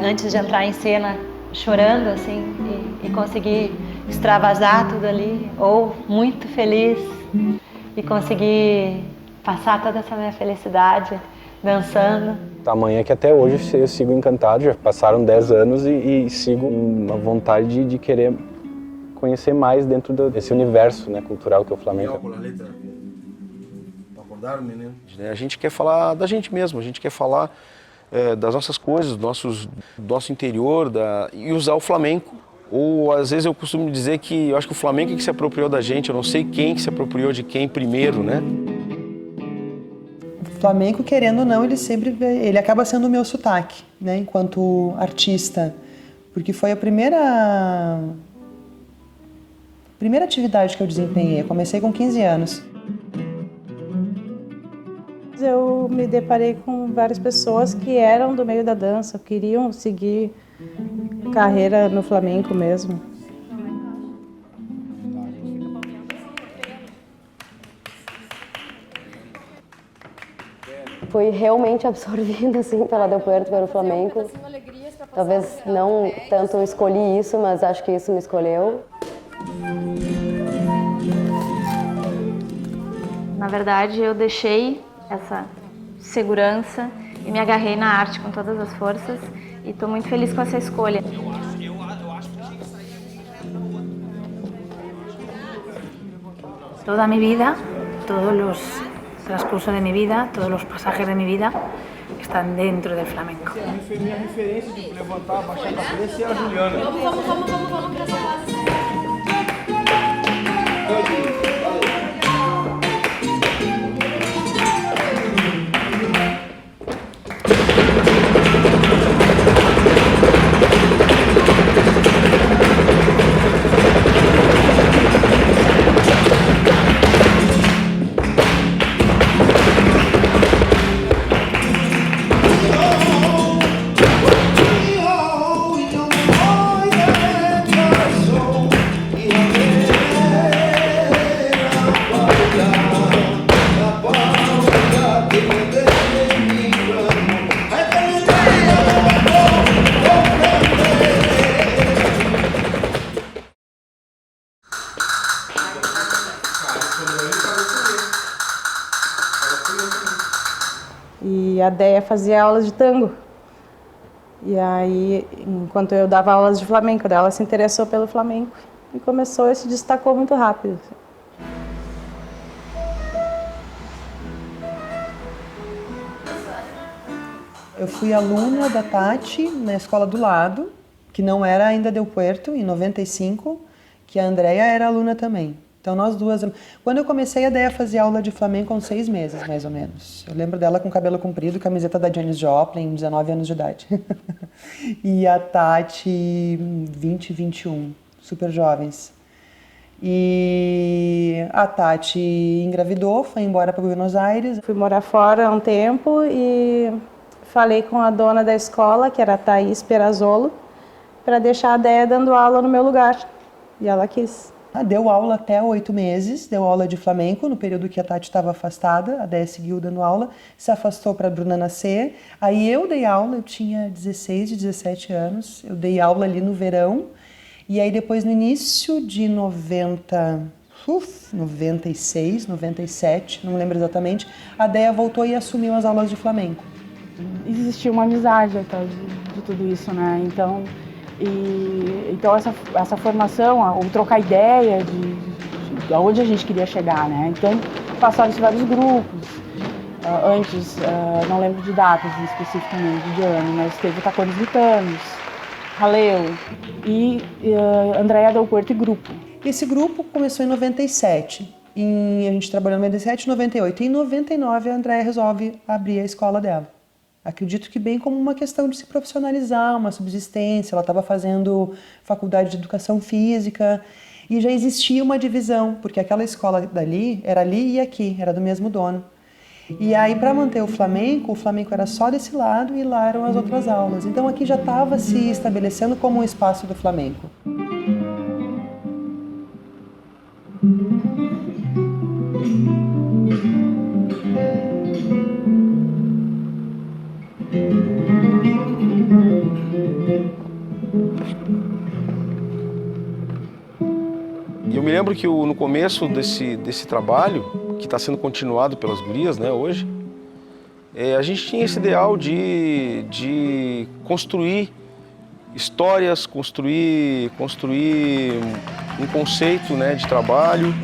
Antes de entrar em cena, chorando assim e conseguir extravasar tudo ali, ou muito feliz e conseguir passar toda essa minha felicidade dançando. Tamanha que até hoje eu sigo encantado, já passaram 10 anos e sigo uma vontade de querer conhecer mais dentro desse universo, né, cultural que é o flamenco. A gente quer falar da gente mesmo, a gente quer falar das nossas coisas, do nosso interior e usar o flamenco. Ou às vezes eu costumo dizer que eu acho que o flamenco é que se apropriou da gente, eu não sei quem que se apropriou de quem primeiro, né? O flamenco, querendo ou não, ele acaba sendo o meu sotaque, né, enquanto artista, porque foi a primeira atividade que eu desempenhei. Eu comecei com 15 anos. Eu me deparei com várias pessoas que eram do meio da dança, queriam seguir carreira no flamenco mesmo. Fui realmente absorvida assim pela Del Puerto, pelo flamenco. Talvez não tanto eu escolhi isso, mas acho que isso me escolheu. Na verdade, eu deixei essa segurança e me agarrei na arte com todas as forças e estou muito feliz com essa escolha. Toda mi vida, todos los transcurso de mi vida, todos los pasajes de mi vida están dentro del flamenco. Minha referência de levantar, baixar a cabeça é a Juliana. Vamos pra essa base. E a Déia fazia aulas de tango. E aí, enquanto eu dava aulas de flamenco, ela se interessou pelo flamenco e começou e se destacou muito rápido. Eu fui aluna da Tati na escola do lado, que não era ainda Del Puerto, em 95, que a Andrea era aluna também. Então nós duas... Quando eu comecei, a Déia fazia aula de flamenco com 6 meses, mais ou menos. Eu lembro dela com cabelo comprido, camiseta da Janis Joplin, 19 anos de idade. E a Tati, 20, 21, super jovens. E a Tati engravidou, foi embora para Buenos Aires. Fui morar fora há um tempo e falei com a dona da escola, que era a Thaís Perazzolo, para deixar a Déia dando aula no meu lugar. E ela quis. Deu aula até 8 meses, deu aula de flamenco no período que a Tati estava afastada, a Déia seguiu dando aula, se afastou para a Bruna nascer. Aí eu dei aula, eu tinha 16, 17 anos, eu dei aula ali no verão. E aí depois no início de 96, 97, não lembro exatamente, a Déia voltou e assumiu as aulas de flamenco. Existia uma amizade atrás de tudo isso, né? Então essa formação, o trocar ideia de aonde a gente queria chegar, né? Então passaram-se vários grupos. Antes, não lembro de datas especificamente, de ano, mas teve Tacones Vitanos, Haleu e Andrea Del Puerto e grupo. Esse grupo começou em 97. A gente trabalhou em 97 e 98. E em 99 a Andrea resolve abrir a escola dela. Acredito que bem como uma questão de se profissionalizar, uma subsistência. Ela estava fazendo faculdade de educação física e já existia uma divisão, porque aquela escola dali era ali e aqui, era do mesmo dono. E aí, para manter o flamenco era só desse lado e lá eram as outras aulas. Então aqui já estava se estabelecendo como um espaço do flamenco. E eu me lembro que no começo desse trabalho, que está sendo continuado pelas gurias, né, hoje, a gente tinha esse ideal de construir histórias, construir um conceito, né, de trabalho.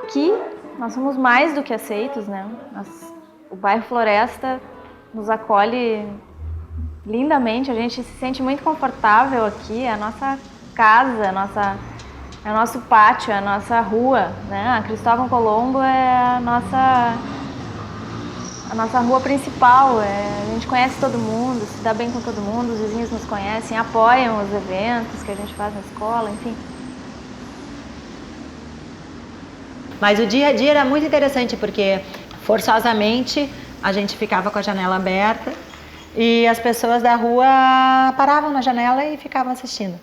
Aqui nós somos mais do que aceitos, né? O bairro Floresta nos acolhe lindamente, a gente se sente muito confortável aqui, é a nossa casa, é o nosso pátio, é a nossa rua, né? A Cristóvão Colombo é a nossa rua principal, a gente conhece todo mundo, se dá bem com todo mundo, os vizinhos nos conhecem, apoiam os eventos que a gente faz na escola, enfim. Mas o dia a dia era muito interessante porque, forçosamente, a gente ficava com a janela aberta e as pessoas da rua paravam na janela e ficavam assistindo.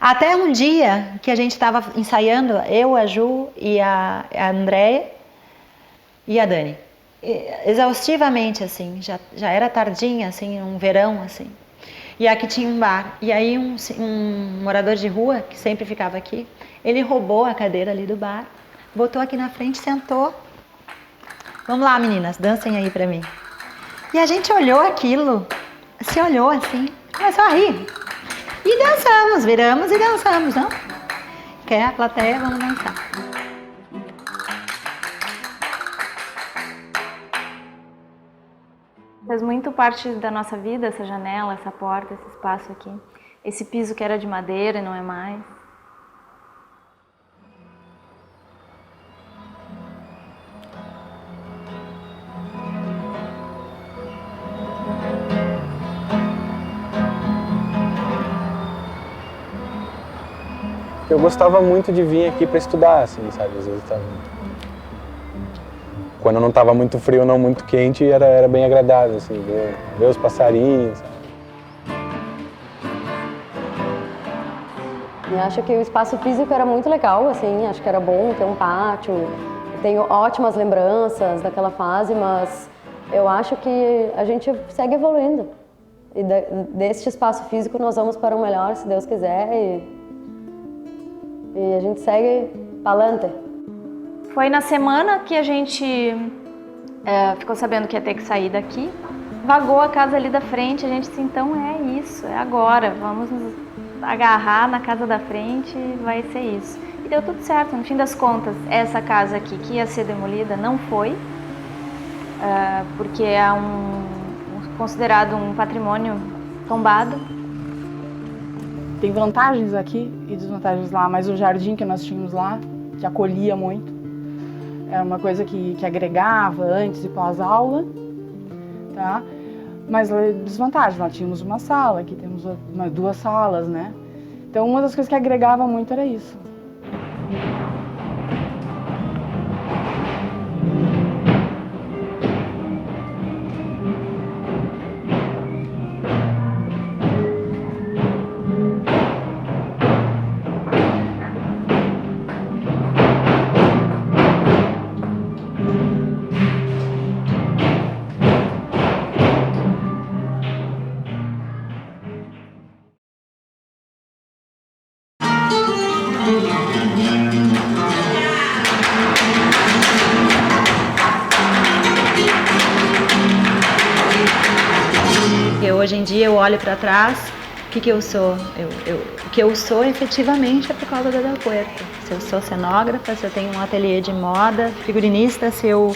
Até um dia que a gente estava ensaiando, eu, a Ju e a Andréia e a Dani. Exaustivamente, assim, já era tardinha, assim, um verão, assim. E aqui tinha um bar. E aí um morador de rua, que sempre ficava aqui, ele roubou a cadeira ali do bar, botou aqui na frente, sentou. Vamos lá, meninas, dancem aí pra mim. E a gente olhou aquilo, se olhou assim, começou a rir. E dançamos, viramos e dançamos, não? Quer a plateia? Vamos dançar. Faz muito parte da nossa vida, essa janela, essa porta, esse espaço aqui. Esse piso que era de madeira e não é mais. Eu gostava muito de vir aqui para estudar, assim, sabe? Às vezes quando não estava muito frio, não muito quente, era bem agradável, assim, ver os passarinhos, sabe? Eu acho que o espaço físico era muito legal, assim, acho que era bom ter um pátio. Tenho ótimas lembranças daquela fase, mas eu acho que a gente segue evoluindo. E deste espaço físico nós vamos para o melhor, se Deus quiser, e a gente segue pa'lante. Foi na semana que a gente ficou sabendo que ia ter que sair daqui. Vagou a casa ali da frente, a gente disse, então é isso, é agora, vamos nos agarrar na casa da frente e vai ser isso. E deu tudo certo, no fim das contas, essa casa aqui que ia ser demolida não foi, porque é considerado um patrimônio tombado. Tem vantagens aqui e desvantagens lá, mas o jardim que nós tínhamos lá, que acolhia muito, era uma coisa que agregava antes e pós-aula, tá? Mas desvantagem, nós tínhamos uma sala, aqui temos duas salas, né? Então uma das coisas que agregava muito era isso. Hoje em dia eu olho para trás, o que eu sou? O que eu sou efetivamente é por causa da Del Puerto. Se eu sou cenógrafa, se eu tenho um ateliê de moda, figurinista, se eu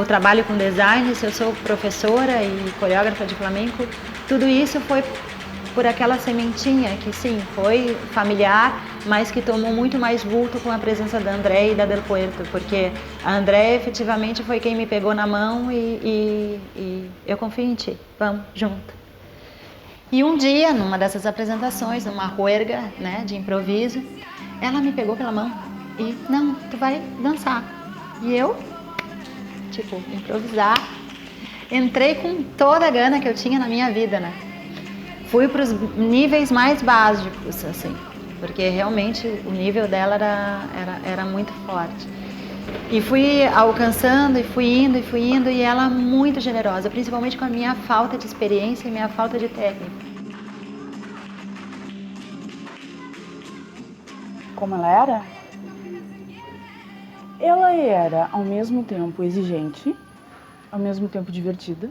trabalho com design, se eu sou professora e coreógrafa de flamenco, tudo isso foi por aquela sementinha que sim, foi familiar mas que tomou muito mais vulto com a presença da Andréia e da Del Puerto, porque a Andréia efetivamente foi quem me pegou na mão e eu confio em ti, vamos junto. E um dia, numa dessas apresentações, numa juerga, né, de improviso, ela me pegou pela mão e, não, tu vai dançar. E eu, tipo, improvisar, entrei com toda a gana que eu tinha na minha vida, né. Fui para os níveis mais básicos, assim, porque realmente o nível dela era muito forte. E fui alcançando, e fui indo, e ela muito generosa, principalmente com a minha falta de experiência e minha falta de técnica. Como ela era? Ela era, ao mesmo tempo, exigente, ao mesmo tempo divertida.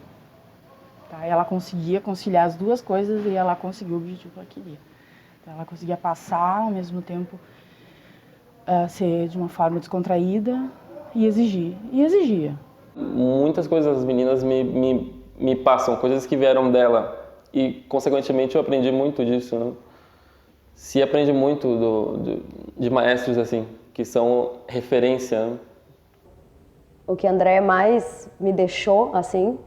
Tá? Ela conseguia conciliar as duas coisas e ela conseguiu o objetivo que ela queria. Então, ela conseguia passar, ao mesmo tempo, ser de uma forma descontraída e exigir. E exigia. Muitas coisas as meninas me passam, coisas que vieram dela. E, consequentemente, eu aprendi muito disso, né? Se aprende muito de maestros, assim, que são referência, né? O que a Andréia mais me deixou, assim,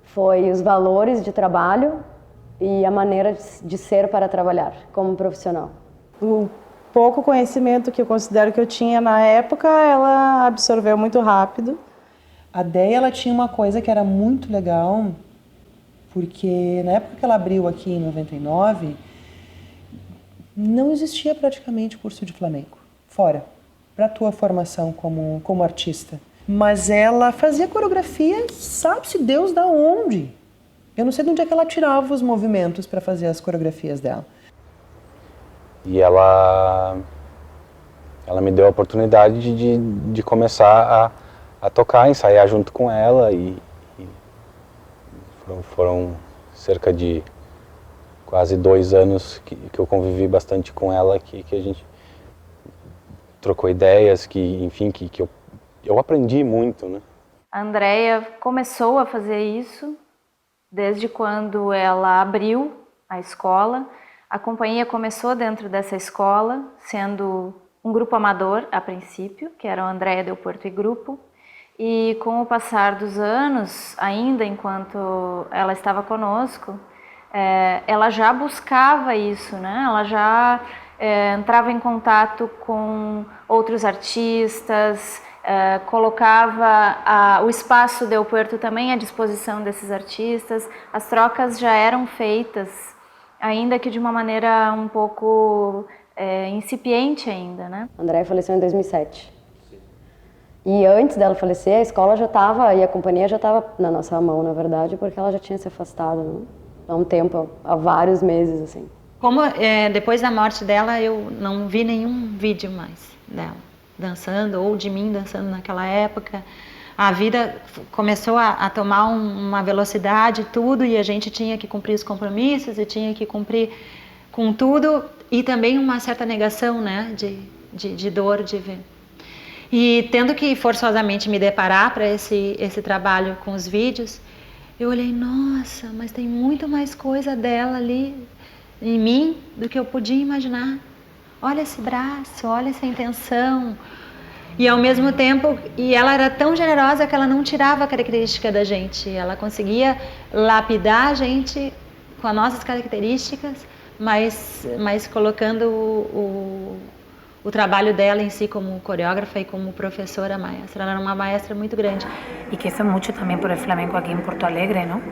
foi os valores de trabalho e a maneira de ser para trabalhar como profissional. O pouco conhecimento que eu considero que eu tinha na época, ela absorveu muito rápido. A Déia, ela tinha uma coisa que era muito legal, porque na época que ela abriu aqui em 99, não existia praticamente curso de flamenco, fora, para a tua formação como artista. Mas ela fazia coreografia, sabe-se Deus da onde. Eu não sei de onde é que ela tirava os movimentos para fazer as coreografias dela. E ela me deu a oportunidade de começar a tocar, ensaiar junto com ela. E foram cerca de quase 2 anos que eu convivi bastante com ela, que a gente trocou ideias, que eu aprendi muito, né? A Andréia começou a fazer isso desde quando ela abriu a escola. A companhia começou dentro dessa escola, sendo um grupo amador a princípio, que era o Andréia Del Puerto e Grupo. E com o passar dos anos, ainda enquanto ela estava conosco, ela já buscava isso, né? Ela já entrava em contato com outros artistas, colocava o espaço Del Puerto também à disposição desses artistas. As trocas já eram feitas, ainda que de uma maneira um pouco incipiente ainda, né? A Andréia faleceu em 2007. E antes dela falecer, a escola já estava, e a companhia já estava na nossa mão, na verdade, porque ela já tinha se afastado, né? Há um tempo, há vários meses, assim. Como depois da morte dela, eu não vi nenhum vídeo mais dela dançando, ou de mim dançando naquela época. A vida começou a tomar uma velocidade, tudo, e a gente tinha que cumprir os compromissos, e tinha que cumprir com tudo, e também uma certa negação, né, de dor, de ver. E tendo que forçosamente me deparar para esse trabalho com os vídeos, eu olhei, nossa, mas tem muito mais coisa dela ali em mim do que eu podia imaginar. Olha esse braço, olha essa intenção. E ao mesmo tempo, e ela era tão generosa que ela não tirava a característica da gente. Ela conseguia lapidar a gente com as nossas características, mas colocando o trabalho dela em si como coreógrafa y como profesora maestra. Ela era una maestra muy grande. Y que hizo mucho también por el flamenco aquí en Porto Alegre, ¿no?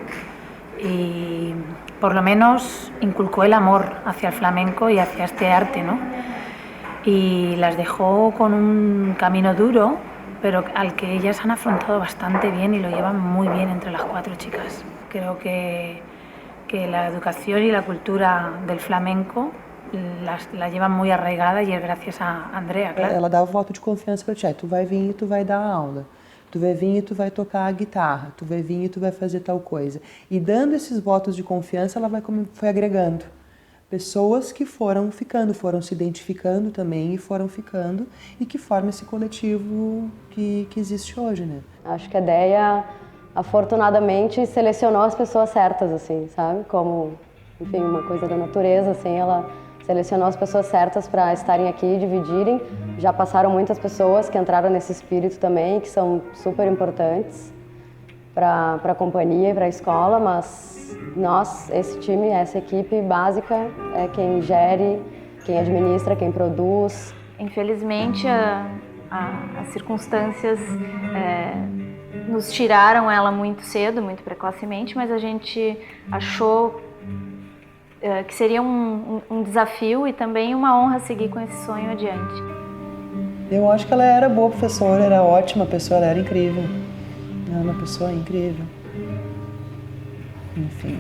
Y por lo menos inculcó el amor hacia el flamenco y hacia este arte, ¿no? Y las dejó con un camino duro, pero al que ellas han afrontado bastante bien y lo llevan muy bien entre las 4 chicas. Creo que la educación y la cultura del flamenco la llevan muy arraigada y es gracias a Andrea, claro. Ela dava voto de confiança para ti, tu vai vir e tu vai dar aula, tu vai vir e tu vai tocar a guitarra, tu vai vir e tu vai fazer tal coisa. E dando esses votos de confiança, ela foi agregando pessoas que foram ficando, foram se identificando também e foram ficando, e que formam esse coletivo que existe hoje, né? Acho que a Déia, afortunadamente, selecionou as pessoas certas, assim, sabe? Como, enfim, uma coisa da natureza, assim, ela selecionou as pessoas certas para estarem aqui e dividirem. Já passaram muitas pessoas que entraram nesse espírito também, que são super importantes para a companhia e para a escola, mas nós, esse time, essa equipe básica, é quem gere, quem administra, quem produz. Infelizmente, as circunstâncias nos tiraram ela muito cedo, muito precocemente, mas a gente achou que seria um desafio e também uma honra seguir com esse sonho adiante. Eu acho que ela era boa professora, era ótima pessoa, ela era incrível. Ela era uma pessoa incrível. Enfim.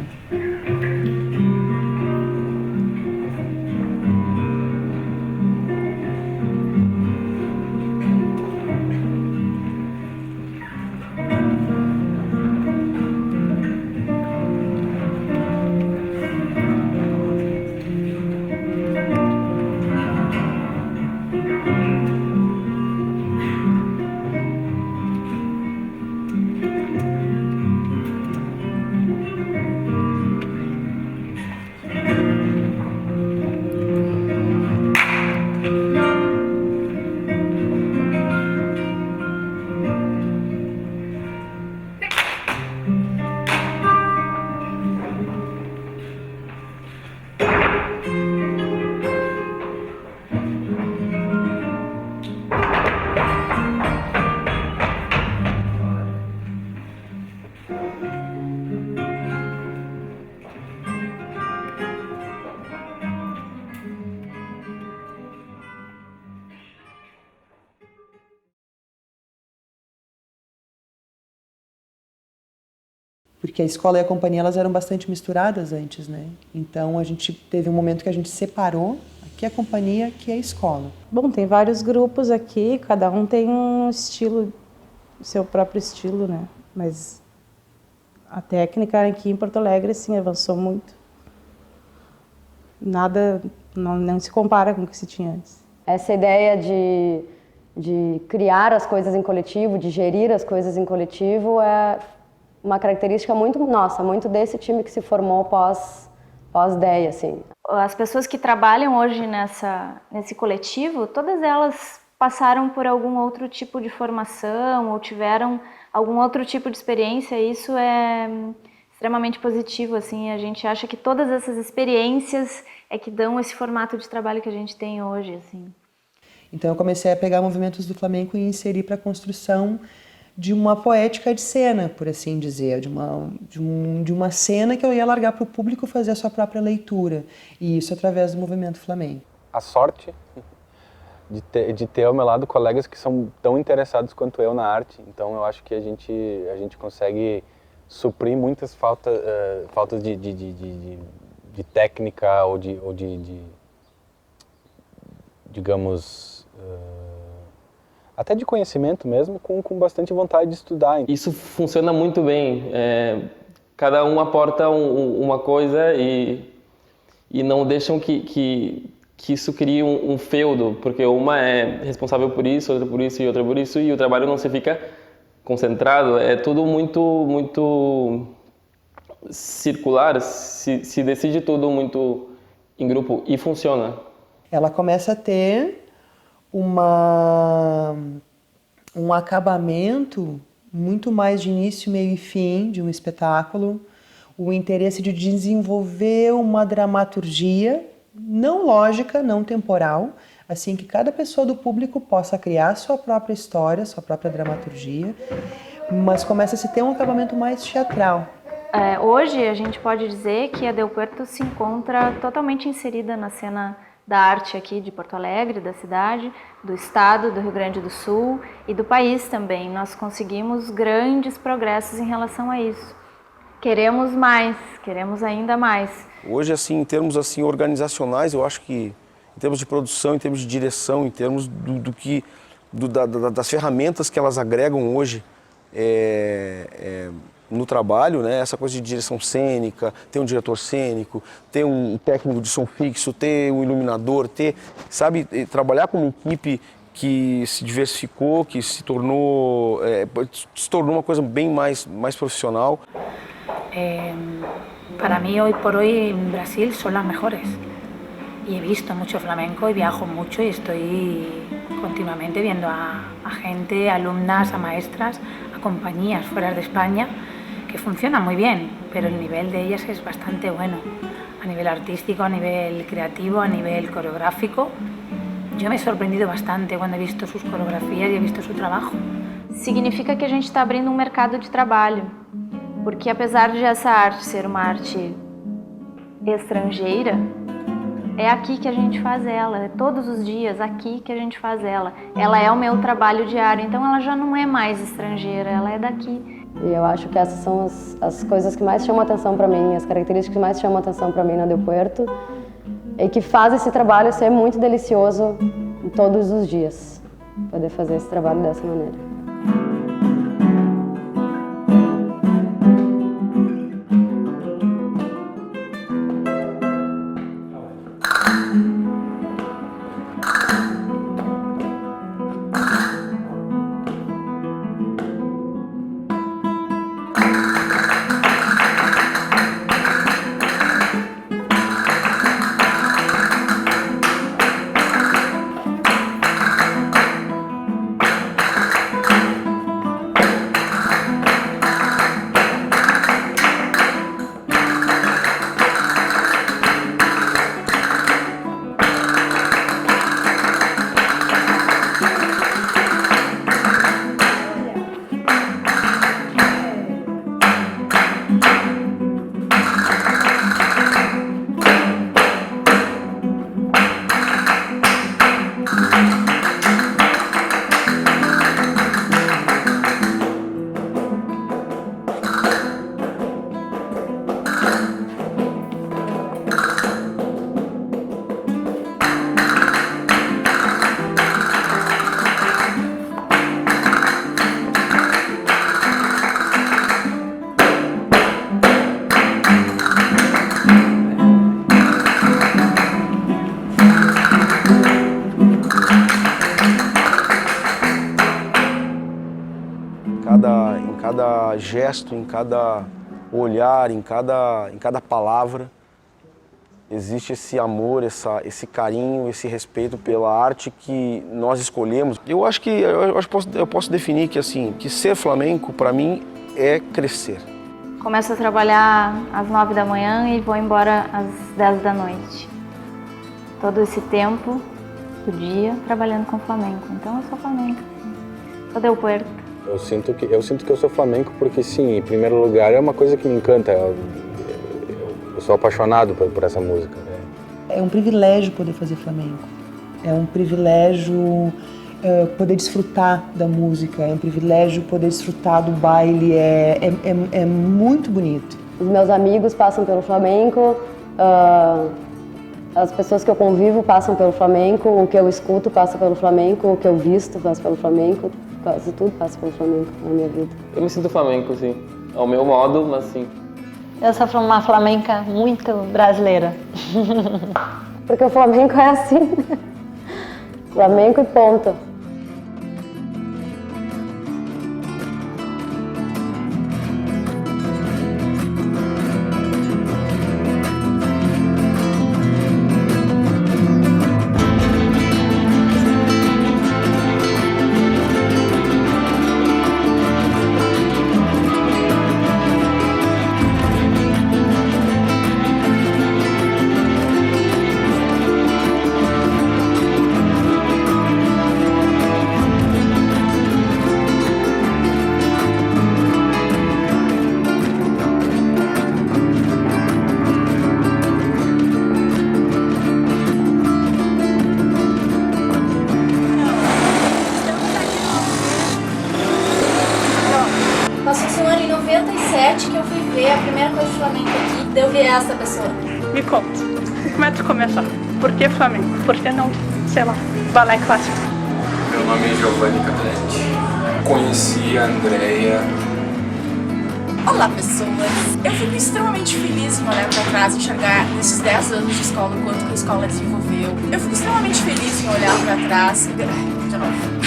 Porque a escola e a companhia, elas eram bastante misturadas antes, né? Então a gente teve um momento que a gente separou, aqui a companhia, aqui a escola. Bom, tem vários grupos aqui, cada um tem um estilo, seu próprio estilo, né? Mas a técnica aqui em Porto Alegre, sim, avançou muito. Nada, não se compara com o que se tinha antes. Essa ideia de criar as coisas em coletivo, de gerir as coisas em coletivo é uma característica muito nossa, muito desse time que se formou pós-DEA, assim. As pessoas que trabalham hoje nesse coletivo, todas elas passaram por algum outro tipo de formação ou tiveram algum outro tipo de experiência. Isso é extremamente positivo, assim. A gente acha que todas essas experiências é que dão esse formato de trabalho que a gente tem hoje, assim. Então eu comecei a pegar movimentos do flamenco e inserir para a construção de uma poética de cena, por assim dizer, de uma cena que eu ia largar para o público fazer a sua própria leitura, e isso através do movimento flamenco. A sorte de ter ao meu lado colegas que são tão interessados quanto eu na arte, então eu acho que a gente consegue suprir muitas faltas de técnica ou de digamos, até de conhecimento mesmo, com bastante vontade de estudar. Isso funciona muito bem. Cada um aporta uma coisa e não deixam que isso crie um feudo, porque uma é responsável por isso, outra por isso e outra por isso, e o trabalho não se fica concentrado. É tudo muito circular, se decide tudo muito em grupo e funciona. Ela começa a ter um acabamento muito mais de início, meio e fim de um espetáculo, o interesse de desenvolver uma dramaturgia não lógica, não temporal, assim que cada pessoa do público possa criar sua própria história, sua própria dramaturgia, mas começa a se ter um acabamento mais teatral. Hoje a gente pode dizer que a Del Puerto se encontra totalmente inserida na cena da arte aqui de Porto Alegre, da cidade, do estado, do Rio Grande do Sul e do país também. Nós conseguimos grandes progressos em relação a isso. Queremos mais, queremos ainda mais. Hoje, assim, em termos assim, organizacionais, eu acho que, em termos de produção, em termos de direção, em termos das ferramentas que elas agregam hoje no trabalho, né? Essa coisa de direção cênica, ter um diretor cênico, ter um técnico de som fixo, ter um iluminador, trabalhar com uma equipe que se diversificou, que se tornou uma coisa bem mais profissional. Para mí hoy por hoy en Brasil son las mejores. y he visto mucho flamenco y viajo mucho y estoy continuamente viendo a gente, a alumnas, a maestras, a compañías fuera de España que funcionan muy bien, pero el nivel de ellas es bastante bueno, a nivel artístico, a nivel creativo, a nivel coreográfico. Yo me he sorprendido bastante cuando he visto sus coreografías y he visto su trabajo. Significa que a gente está abrindo um mercado de trabalho, porque apesar de essa arte ser uma arte estrangeira, é aqui que a gente faz ela, é todos os dias aqui que a gente faz ela. Ela é o meu trabalho diário, então ela já não é mais estrangeira, ela é daqui. E eu acho que essas são as coisas que mais chamam atenção para mim, as características que mais chamam atenção para mim na Del Puerto, e que faz esse trabalho ser muito delicioso todos os dias, poder fazer esse trabalho dessa maneira. Em cada gesto, em cada olhar, em cada palavra, existe esse amor, esse carinho, esse respeito pela arte que nós escolhemos. Eu acho que eu posso definir que assim, que ser flamenco para mim é crescer. Começo a trabalhar às 9 da manhã e vou embora às 10 da noite. Todo esse tempo do dia trabalhando com flamenco. Então eu sou flamenca. Sou Del Puerto. Eu sinto que eu sou flamenco porque, sim, em primeiro lugar, é uma coisa que me encanta. Eu sou apaixonado por essa música. É um privilégio poder fazer flamenco. É um privilégio poder desfrutar da música. É um privilégio poder desfrutar do baile. É muito bonito. Os meus amigos passam pelo flamenco, as pessoas que eu convivo passam pelo flamenco, o que eu escuto passa pelo flamenco, o que eu visto passa pelo flamenco. Quase tudo passa pelo flamenco na minha vida. Eu me sinto flamenco, sim. Ao meu modo, mas sim. Eu sou uma flamenca muito brasileira. Porque o flamenco é assim. Flamenco e ponto. Passou um ano em 97 que eu fui ver a primeira coisa de flamenco aqui, daí eu vi essa pessoa. Me conta, como é que tu começou? Por que flamenco? Por que não, sei lá, balé clássico? Meu nome é Giovanni Capretti. Conheci a Andrea. Olá, pessoas! Eu fico extremamente feliz em olhar para trás e enxergar nesses 10 anos de escola o quanto que a escola desenvolveu. Eu fico extremamente feliz em olhar para trás. De novo.